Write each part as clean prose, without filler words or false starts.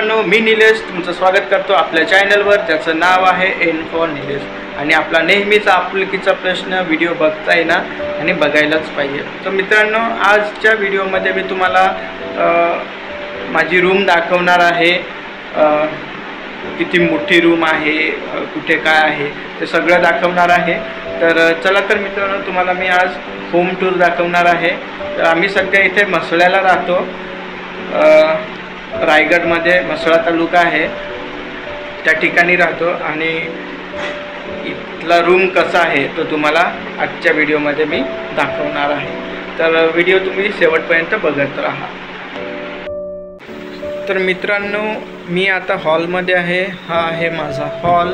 मित्रांनो, मी निलेश तुमचं स्वागत करतो आपल्या चॅनलवर, ज्याचं नाव आहे एन फॉर निलेश. आणि आपला नेहमीचा आपुलकीचा प्रश्न, व्हिडिओ बघताय ना आणि बघायलाच पाहिजे. तर मित्रांनो, आजच्या व्हिडिओमध्ये मी तुम्हाला माझी रूम दाखवणार आहे. किती मोठी रूम आहे, कुठे काय आहे ते सगळं दाखवणार आहे. तर चला तर मित्रांनो, तुम्हाला मी आज होम टूर दाखवणार आहे. तर आम्ही सध्या इथे म्हसळ्याला राहतो. रायगडमध्ये म्हसळा तालुका आहे, त्या ठिकाणी राहतो. आणि इथला रूम कसा आहे तो तुम्हाला आजच्या व्हिडिओमध्ये मी दाखवणार आहे. तर व्हिडिओ तुम्ही शेवटपर्यंत बघत राहा. तर मित्रांनो, मी आता हॉलमध्ये आहे. हा आहे माझा हॉल,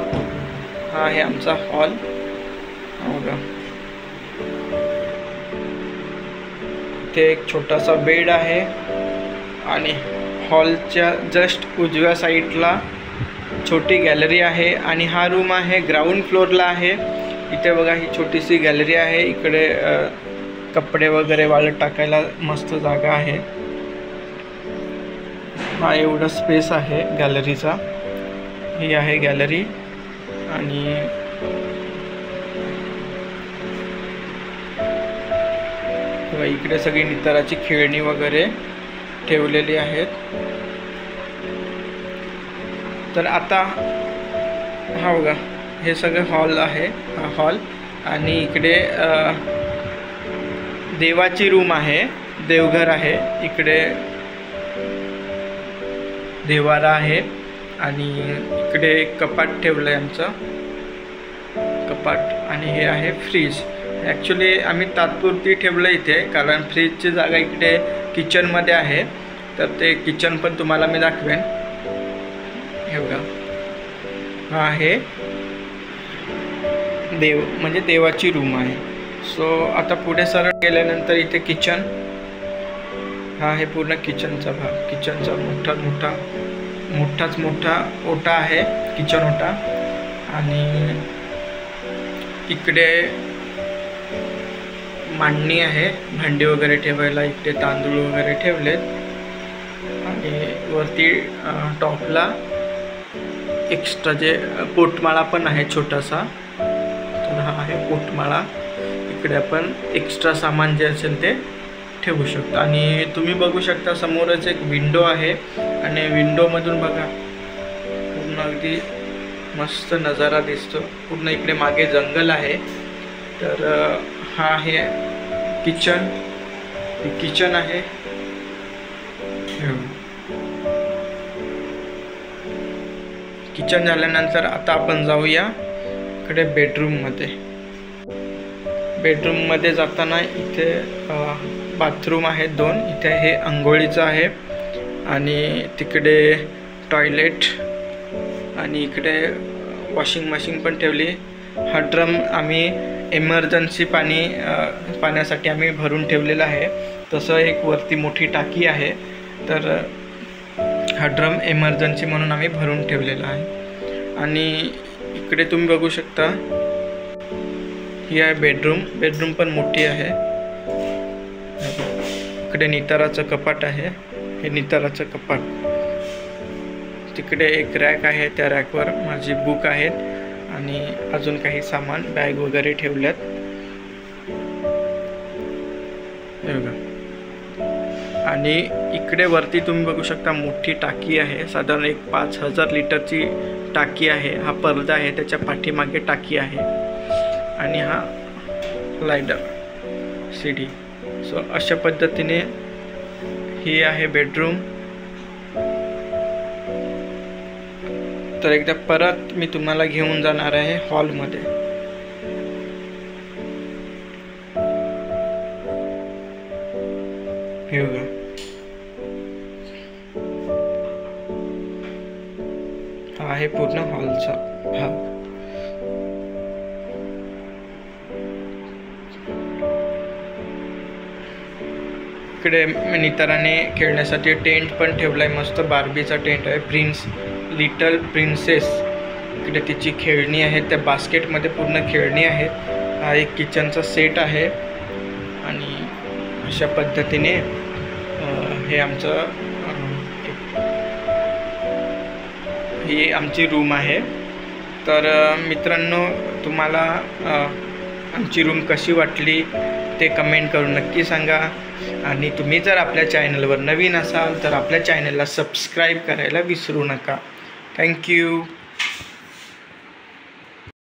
हा आहे आमचा हॉल. बघा, इथे एक छोटासा बेड आहे आणि हॉलच्या जस्ट उजव्या साईडला छोटी गॅलरी आहे. आणि हा रूम आहे ग्राउंड फ्लोअरला आहे. इथे बघा, ही छोटीशी गॅलरी आहे. इकडे कपडे वगैरे वाळत टाकायला मस्त जागा आहे. हा एवढा स्पेस आहे गॅलरीचा. ही आहे गॅलरी. आणि इकडे सगळी नितराची खेळणी वगैरे ठेवलेली आहेत. तर आता हा बघा, हे सगळं हॉल आहे, हा हॉल. आणि इकडे देवाची रूम आहे, देवघर आहे. इकडे देवारा आहे. आणि इकडे कपाट ठेवलं आहे आमचं, कपाट. आणि हे आहे फ्रीज. ॲक्च्युली आम्ही तात्पुरती ठेवलं इथे, कारण फ्रीजची जागा इकडे किचनमध्ये आहे. तर ते किचन पण तुम्हाला मी दाखवेन. हे बघा, हा आहे देव, म्हणजे देवाची रूम आहे. सो आता पुढे सरळ गेल्यानंतर इथे किचन. हा आहे पूर्ण किचनचा भाग. किचनचा मोठा ओटा आहे, किचन ओटा. आणि इकडे मांडणी आहे भांडी वगैरे ठेवायला. इकडे तांदूळ वगैरे ठेवलेत. आणि वरती टॉपला एक्स्ट्रा जे पोटमाळा पण आहे छोटासा. तर हा आहे पोटमाळा. इकडे आपण एक्स्ट्रा सामान जे असेल ते ठेवू शकतो. आणि तुम्ही बघू शकता समोरच एक विंडो आहे. आणि विंडोमधून बघा, पूर्ण अगदी मस्त नजारा दिसतो. पूर्ण इकडे मागे जंगल आहे. तर हा आहे किचन. किचन आहे. किचन झाल्यानंतर आता आपण जाऊया इकडे बेडरूममध्ये. बेडरूममध्ये जाताना इथे बाथरूम आहे 2. इथे हे अंघोळीचं आहे. आणि तिकडे टॉयलेट. आणि इकडे वॉशिंग मशीन पण ठेवली. हा ड्रम आम्ही एमर्जन्सी पाण्यासाठी आम्ही भरून ठेवलेला आहे. तसं एक वरती मोठी टाकी आहे. तर हा ड्रम एमर्जन्सी म्हणून आम्ही भरून ठेवलेला आहे. आणि इकडे तुम्ही बघू शकता, ही आहे बेडरूम. बेडरूम पण मोठी आहे. इकडे निताराचं कपाट आहे. हे निताराचं कपाट. तिकडे एक रॅक आहे, त्या रॅकवर माझी बुक आहेत. आणि अजून काही सामान, बॅग वगैरे ठेवल्यात. हे बघा. आणि इकडे वरती तुम्ही बघू शकता मोठी टाकी आहे. साधारण एक 5000 लिटरची टाकी आहे. हा पडदा आहे, त्याच्या पाठीमागे टाकी आहे. आणि हा लायडर सीडी. सो अशा पद्धतीने ही आहे बेडरूम. तर एकदा परत मी तुम्हाला घेऊन जाणार आहे हॉलमध्ये. हे बघा, हा आहे पूर्ण हॉलचा भाग. इकडे नितराने खेळण्यासाठी टेंट पण ठेवलाय. मस्त बार्बीचा टेंट आहे, लिटल प्रिन्सेस. इकडे तिची खेळणी आहेत, त्या बास्केटमध्ये पूर्ण खेळणी आहेत. हा एक किचनचा सेट आहे. आणि अशा पद्धतीने हे आमचं ही आमची रूम आहे. तर मित्रांनो, तुम्हाला आमची रूम कशी वाटली ते कमेंट करून नक्की सांगा. आणि तुम्ही जर आपल्या चॅनलवर नवीन असाल तर आपल्या चॅनलला सबस्क्राईब करायला विसरू नका. थँक्यू.